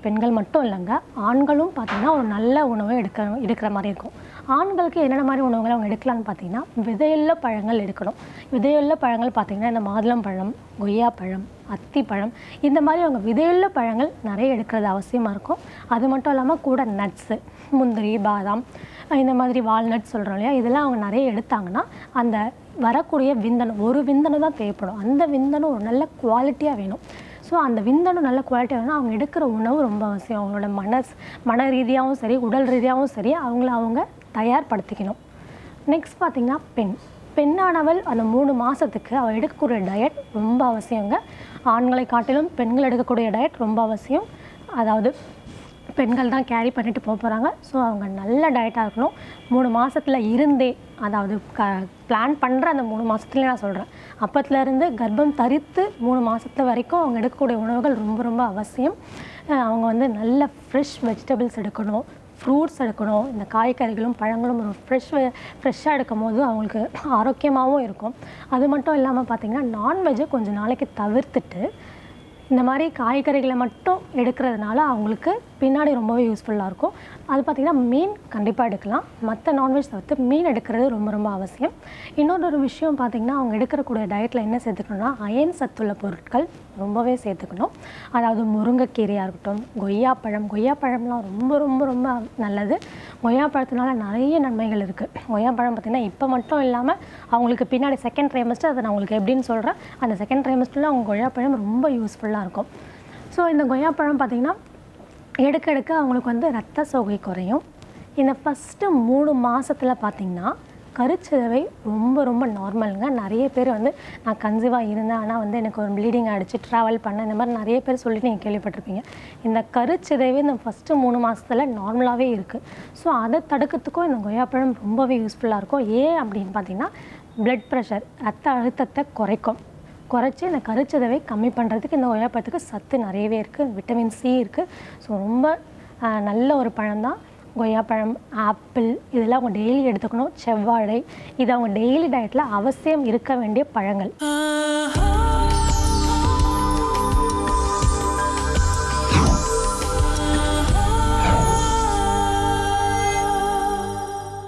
பெண்கள் மட்டும் இல்லைங்க, ஆண்களும் பார்த்திங்கன்னா ஒரு நல்ல உணவை எடுக்கிற மாதிரி இருக்கும். ஆண்களுக்கு என்னென்ன மாதிரி உணவுகளை அவங்க எடுக்கலான்னு பார்த்தீங்கன்னா, விதையுள்ள பழங்கள் எடுக்கணும். விதையுள்ள பழங்கள் பார்த்திங்கன்னா இந்த மாதுளம்பழம், கொய்யாப்பழம், அத்திப்பழம், இந்த மாதிரி அவங்க விதையுள்ள பழங்கள் நிறைய எடுக்கிறது அவசியமாக இருக்கும். அது மட்டும் இல்லாமல் கூட நட்ஸு, முந்திரி, பாதாம், இந்த மாதிரி வால்நட் சொல்கிறோம் இல்லையா, இதெல்லாம் அவங்க நிறைய எடுத்தாங்கன்னா அந்த வரக்கூடிய விந்தணு, ஒரு விந்தணு தான் தேவைப்படும். அந்த விந்தணு ஒரு நல்ல குவாலிட்டியாக வேணும். ஸோ அந்த விந்தணு நல்ல குவாலிட்டியாக வேணும். அவங்க எடுக்கிற உணவு ரொம்ப அவசியம். அவங்களோட மன ரீதியாகவும் சரி, உடல் ரீதியாகவும் சரி, அவங்க தயார்படுத்திக்கணும். நெக்ஸ்ட் பார்த்திங்கன்னா பெண்ணானவள் அந்த 3 மாதத்துக்கு அவள் எடுக்கக்கூடிய டயட் ரொம்ப அவசியங்க. ஆண்களை காட்டிலும் பெண்கள் எடுக்கக்கூடிய டயட் ரொம்ப அவசியம். அதாவது பெண்கள் தான் கேரி பண்ணிட்டு போகிறாங்க. ஸோ அவங்க நல்ல டயட்டாக இருக்கணும். 3 மாதத்தில் இருந்தே, அதாவது பிளான் பண்ணுற அந்த 3 மாதத்துலேயே நான் சொல்கிறேன், அப்பத்துலேருந்து கர்ப்பம் தரித்து 3 மாதத்து வரைக்கும் அவங்க எடுக்கக்கூடிய உணவுகள் ரொம்ப ரொம்ப அவசியம். அவங்க வந்து நல்ல ஃப்ரெஷ் வெஜிடபிள்ஸ் எடுக்கணும், ஃப்ரூட்ஸ் எடுக்கணும். இந்த காய்கறிகளும் பழங்களும் ஒரு ஃப்ரெஷ்ஷாக எடுக்கும் போது அவங்களுக்கு ஆரோக்கியமாகவும் இருக்கும். அது மட்டும் இல்லாமல் பார்த்திங்கன்னா, நான்வெஜ்ஜை கொஞ்சம் நாளைக்கு தவிர்த்துட்டு இந்த மாதிரி காய்கறிகளை மட்டும் எடுக்கிறதுனால அவங்களுக்கு பின்னாடி ரொம்பவே யூஸ்ஃபுல்லாக இருக்கும். அது பார்த்திங்கன்னா மீன் கண்டிப்பாக எடுக்கலாம். மற்ற நான்வெஜ் தவிர்த்து மீன் எடுக்கிறது ரொம்ப ரொம்ப அவசியம். இன்னொரு விஷயம் பார்த்திங்கன்னா, அவங்க எடுக்கக்கூடிய டயட்டில் என்ன சேர்த்துக்கணும்னா, அயன் சத்துள்ள பொருட்கள் ரொம்பவே சேர்த்துக்கணும். அதாவது முருங்கைக்கீரையாக இருக்கட்டும், கொய்யாப்பழம்லாம் ரொம்ப ரொம்ப ரொம்ப நல்லது. கொய்யாப்பழத்தினால நிறைய நன்மைகள் இருக்குது. கொய்யாப்பழம் பார்த்திங்கன்னா இப்போ மட்டும் இல்லாமல் அவங்களுக்கு பின்னாடி செகண்ட் ட்ரைமஸ்டர், அதை நான் உங்களுக்கு எப்படின்னு சொல்கிறேன். அந்த செகண்ட் ட்ரைமஸ்டரில் அவங்க கொய்யாப்பழம் ரொம்ப யூஸ்ஃபுல்லாக இருக்கும். ஸோ இந்த கொய்யாப்பழம் பார்த்திங்கன்னா எடுக்க அவங்களுக்கு வந்து ரத்த சோகை குறையும். இந்த ஃபஸ்ட்டு 3 மாதத்தில் பார்த்திங்கன்னா கருச்சிதைவை ரொம்ப ரொம்ப நார்மலுங்க. நிறைய பேர் வந்து நான் கன்சீவாக இருந்தேன், ஆனால் வந்து எனக்கு ஒரு ப்ளீடிங் ஆகிடுச்சு, ட்ராவல் பண்ணேன், இந்த மாதிரி நிறைய பேர் சொல்லிட்டு நீங்கள் கேள்விப்பட்டிருப்பீங்க. இந்த கருச்சிதைவு இந்த ஃபஸ்ட்டு 3 மாதத்தில் நார்மலாகவே இருக்குது. ஸோ அதை தடுக்கிறதுக்கும் இந்த கொய்யாப்பழம் ரொம்பவே யூஸ்ஃபுல்லாக இருக்கும். ஏன் அப்படின்னு பார்த்தீங்கன்னா, ப்ளட் ப்ரெஷர், ரத்த அழுத்தத்தை குறைச்சி இந்த கருச்சிதைவை கம்மி பண்ணுறதுக்கு இந்த கொய்யாப்பழத்துக்கு சத்து நிறையவே இருக்குது. விட்டமின் சி இருக்குது. ஸோ ரொம்ப நல்ல ஒரு பழம்தான் கொய்யாப்பழம். ஆப்பிள் இதெல்லாம் அவங்க டெய்லி எடுத்துக்கணும். செவ்வாழை, இது அவங்க டெய்லி டயட்டில் அவசியம் இருக்க வேண்டிய பழங்கள்.